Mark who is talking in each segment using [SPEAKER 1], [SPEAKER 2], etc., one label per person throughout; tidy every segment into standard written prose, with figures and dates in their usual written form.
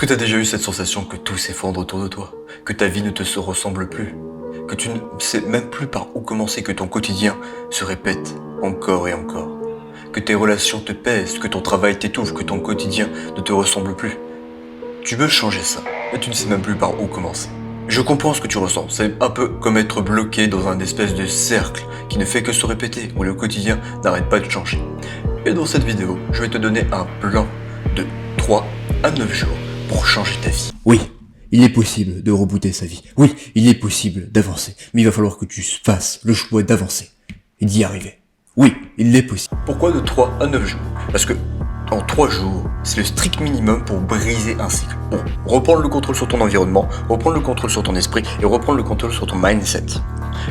[SPEAKER 1] que tu as déjà eu cette sensation que tout s'effondre autour de toi, que ta vie ne te se ressemble plus, que tu ne sais même plus par où commencer, que ton quotidien se répète encore et encore, que tes relations te pèsent, que ton travail t'étouffe, que ton quotidien ne te ressemble plus? Tu veux changer ça, mais tu ne sais même plus par où commencer. Je comprends ce que tu ressens, c'est un peu comme être bloqué dans un espèce de cercle qui ne fait que se répéter, où le quotidien n'arrête pas de changer. Et dans cette vidéo, je vais te donner un plan de 3 à 9 jours pour changer ta vie.
[SPEAKER 2] Oui, il est possible de rebooter sa vie. Oui, il est possible d'avancer. Mais il va falloir que tu fasses le choix d'avancer et d'y arriver. Oui, il est possible.
[SPEAKER 1] Pourquoi de 3 à 9 jours? Parce que en 3 jours, c'est le strict minimum pour briser un cycle. Pour reprendre le contrôle sur ton environnement, reprendre le contrôle sur ton esprit et reprendre le contrôle sur ton mindset.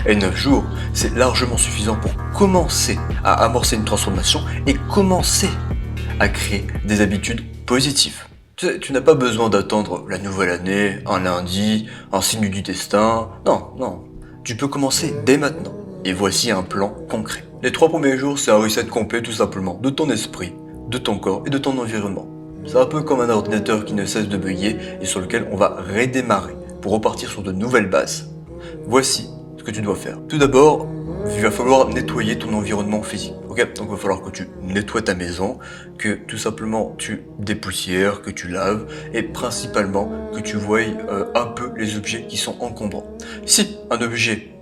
[SPEAKER 1] Et 9 jours, c'est largement suffisant pour commencer à amorcer une transformation et commencer à créer des habitudes positives. Tu n'as pas besoin d'attendre la nouvelle année, un lundi, un signe du destin. Non. Tu peux commencer dès maintenant. Et voici un plan concret. Les 3 premiers jours, c'est un reset complet tout simplement de ton esprit, de ton corps et de ton environnement. C'est un peu comme un ordinateur qui ne cesse de bugger et sur lequel on va redémarrer pour repartir sur de nouvelles bases. Voici ce que tu dois faire. Tout d'abord, il va falloir nettoyer ton environnement physique. Ok, donc il va falloir que tu nettoies ta maison, que tout simplement tu dépoussières, que tu laves et principalement que tu voies un peu les objets qui sont encombrants. Si un objet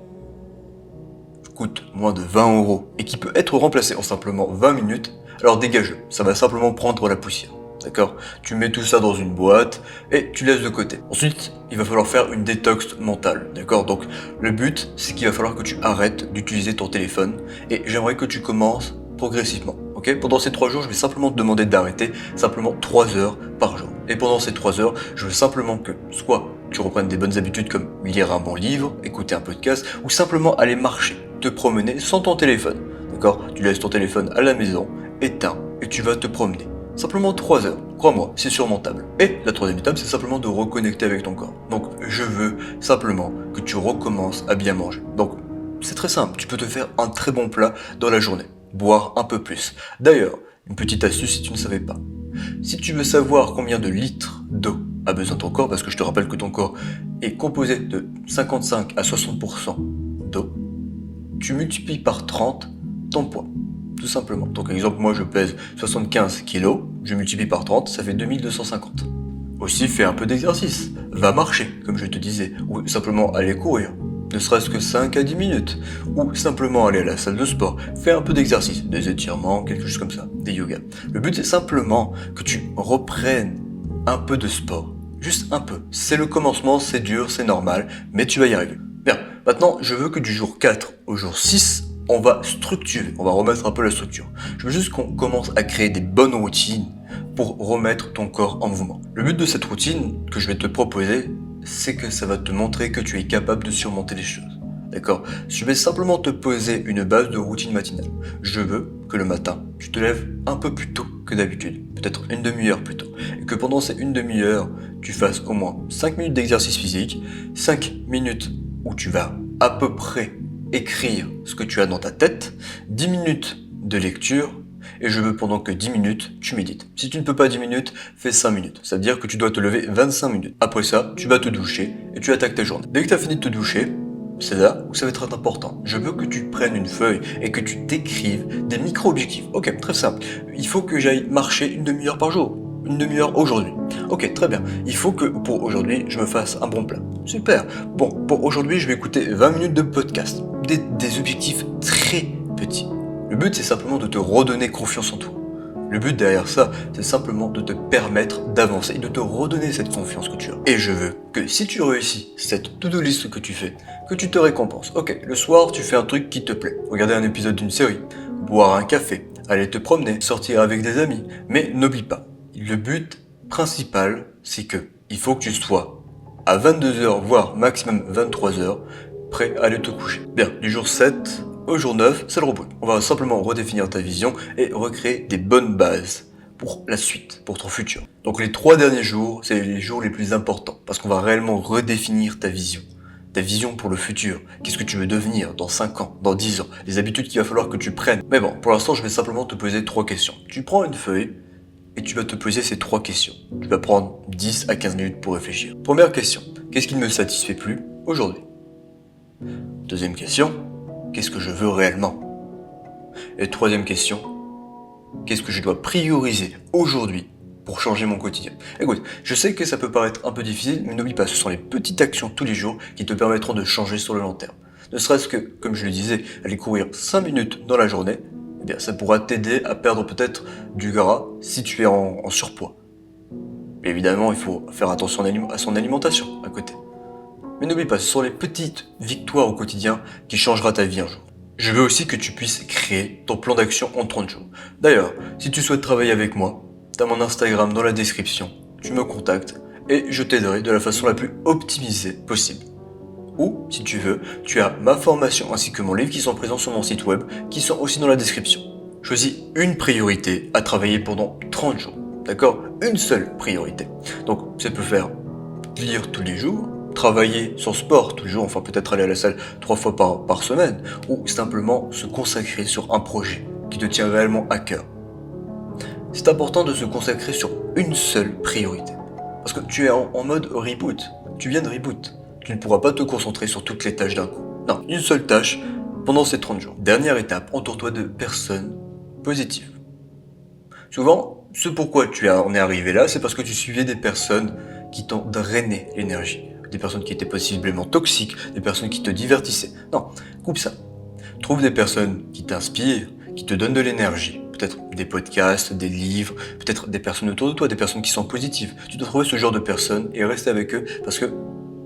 [SPEAKER 1] coûte moins de 20 € et qui peut être remplacé en simplement 20 minutes, alors dégage-le, ça va simplement prendre la poussière. D'accord? Tu mets tout ça dans une boîte et tu laisses de côté. Ensuite, il va falloir faire une détox mentale. D'accord? Donc, le but, c'est qu'il va falloir que tu arrêtes d'utiliser ton téléphone et j'aimerais que tu commences progressivement. Ok? Pendant ces 3 jours, je vais simplement te demander d'arrêter simplement 3 heures par jour. Et pendant ces 3 heures, je veux simplement que soit tu reprennes des bonnes habitudes comme lire un bon livre, écouter un podcast ou simplement aller marcher, te promener sans ton téléphone. D'accord? Tu laisses ton téléphone à la maison, éteint et tu vas te promener. Simplement 3 heures, crois-moi, c'est surmontable. Et la troisième étape, c'est simplement de reconnecter avec ton corps. Donc, je veux simplement que tu recommences à bien manger. Donc, c'est très simple, tu peux te faire un très bon plat dans la journée, boire un peu plus. D'ailleurs, une petite astuce si tu ne savais pas. Si tu veux savoir combien de litres d'eau a besoin ton corps, parce que je te rappelle que ton corps est composé de 55 à 60% d'eau, tu multiplies par 30 ton poids. Tout simplement. Donc, exemple, moi je pèse 75 kg, je multiplie par 30, ça fait 2250. Aussi, fais un peu d'exercice. Va marcher, comme je te disais, ou simplement aller courir. Ne serait-ce que 5 à 10 minutes. Ou simplement aller à la salle de sport. Fais un peu d'exercice, des étirements, quelque chose comme ça, des yogas. Le but c'est simplement que tu reprennes un peu de sport. Juste un peu. C'est le commencement, c'est dur, c'est normal, mais tu vas y arriver. Bien, maintenant je veux que du jour 4 au jour 6, on va structurer, on va remettre un peu la structure. Je veux juste qu'on commence à créer des bonnes routines pour remettre ton corps en mouvement. Le but de cette routine que je vais te proposer, c'est que ça va te montrer que tu es capable de surmonter les choses. D'accord? Je vais simplement te poser une base de routine matinale. Je veux que le matin, tu te lèves un peu plus tôt que d'habitude, peut-être une demi-heure plus tôt, et que pendant ces une demi-heure, tu fasses au moins 5 minutes d'exercice physique, 5 minutes où tu vas à peu près écrire ce que tu as dans ta tête, 10 minutes de lecture, et je veux pendant que 10 minutes, tu médites. Si tu ne peux pas 10 minutes, fais 5 minutes. Ça veut dire que tu dois te lever 25 minutes. Après ça, tu vas te doucher et tu attaques ta journée. Dès que tu as fini de te doucher, c'est là où ça va être important. Je veux que tu prennes une feuille et que tu t'écrives des micro-objectifs. Ok, très simple. Il faut que j'aille marcher une demi-heure par jour. Une demi-heure aujourd'hui. Ok, très bien. Il faut que pour aujourd'hui, je me fasse un bon plat. Super. Bon, pour aujourd'hui, je vais écouter 20 minutes de podcast. Des objectifs très petits. Le but, c'est simplement de te redonner confiance en toi. Le but derrière ça, c'est simplement de te permettre d'avancer et de te redonner cette confiance que tu as. Et je veux que si tu réussis cette to-do list que tu fais, que tu te récompenses. Ok, le soir, tu fais un truc qui te plaît. Regarder un épisode d'une série, boire un café, aller te promener, sortir avec des amis. Mais n'oublie pas, le but principal, c'est que il faut que tu sois à 22h, voire maximum 23h, prêt à aller te coucher. Bien, du jour 7 au jour 9, c'est le reboot. On va simplement redéfinir ta vision et recréer des bonnes bases pour la suite, pour ton futur. Donc les 3 derniers jours, c'est les jours les plus importants parce qu'on va réellement redéfinir ta vision. Ta vision pour le futur. Qu'est-ce que tu veux devenir dans 5 ans, dans 10 ans? Les habitudes qu'il va falloir que tu prennes. Mais bon, pour l'instant, je vais simplement te poser 3 questions. Tu prends une feuille et tu vas te poser ces 3 questions. Tu vas prendre 10 à 15 minutes pour réfléchir. Première question, qu'est-ce qui ne me satisfait plus aujourd'hui? Deuxième question, qu'est-ce que je veux réellement? Et troisième question, qu'est-ce que je dois prioriser aujourd'hui pour changer mon quotidien? Écoute, je sais que ça peut paraître un peu difficile, mais n'oublie pas, ce sont les petites actions tous les jours qui te permettront de changer sur le long terme. Ne serait-ce que, comme je le disais, aller courir 5 minutes dans la journée, eh bien, ça pourra t'aider à perdre peut-être du gras si tu es en surpoids. Mais évidemment, il faut faire attention à son alimentation à côté. Mais n'oublie pas, ce sont les petites victoires au quotidien qui changera ta vie un jour. Je veux aussi que tu puisses créer ton plan d'action en 30 jours. D'ailleurs, si tu souhaites travailler avec moi, tu as mon Instagram dans la description, tu me contactes et je t'aiderai de la façon la plus optimisée possible. Ou, si tu veux, tu as ma formation ainsi que mon livre qui sont présents sur mon site web, qui sont aussi dans la description. Choisis une priorité à travailler pendant 30 jours, d'accord? Une seule priorité. Donc, ça peut faire lire tous les jours, travailler son sport tous les jours, enfin peut-être aller à la salle 3 fois par semaine, ou simplement se consacrer sur un projet qui te tient réellement à cœur. C'est important de se consacrer sur une seule priorité. Parce que tu es en mode reboot, tu viens de reboot. Tu ne pourras pas te concentrer sur toutes les tâches d'un coup. Non, une seule tâche pendant ces 30 jours. Dernière étape, entoure-toi de personnes positives. Souvent, ce pourquoi en es arrivé là, c'est parce que tu suivais des personnes qui t'ont drainé l'énergie. Des personnes qui étaient possiblement toxiques, des personnes qui te divertissaient. Non, coupe ça. Trouve des personnes qui t'inspirent, qui te donnent de l'énergie. Peut-être des podcasts, des livres, peut-être des personnes autour de toi, des personnes qui sont positives. Tu dois trouver ce genre de personnes et rester avec eux parce que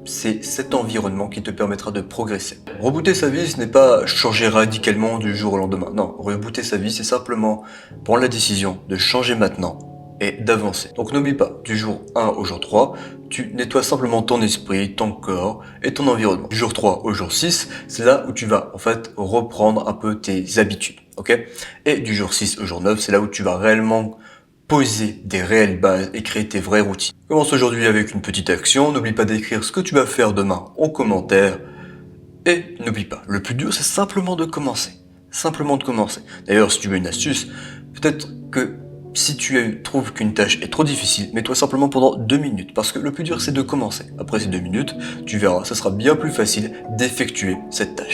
[SPEAKER 1] c'est cet environnement qui te permettra de progresser. Rebooter sa vie, ce n'est pas changer radicalement du jour au lendemain. Non, rebooter sa vie, c'est simplement prendre la décision de changer maintenant et d'avancer. Donc n'oublie pas, du jour 1 au jour 3, tu nettoies simplement ton esprit, ton corps et ton environnement. Du jour 3 au jour 6, c'est là où tu vas en fait reprendre un peu tes habitudes, ok? Et du jour 6 au jour 9, c'est là où tu vas réellement poser des réelles bases et créer tes vraies routines. Commence aujourd'hui avec une petite action, n'oublie pas d'écrire ce que tu vas faire demain en commentaire. Et n'oublie pas, le plus dur c'est simplement de commencer. Simplement de commencer. D'ailleurs, si tu veux une astuce, peut-être que si tu trouves qu'une tâche est trop difficile, mets-toi simplement pendant 2 minutes. Parce que le plus dur c'est de commencer. Après ces 2 minutes, tu verras, ça sera bien plus facile d'effectuer cette tâche.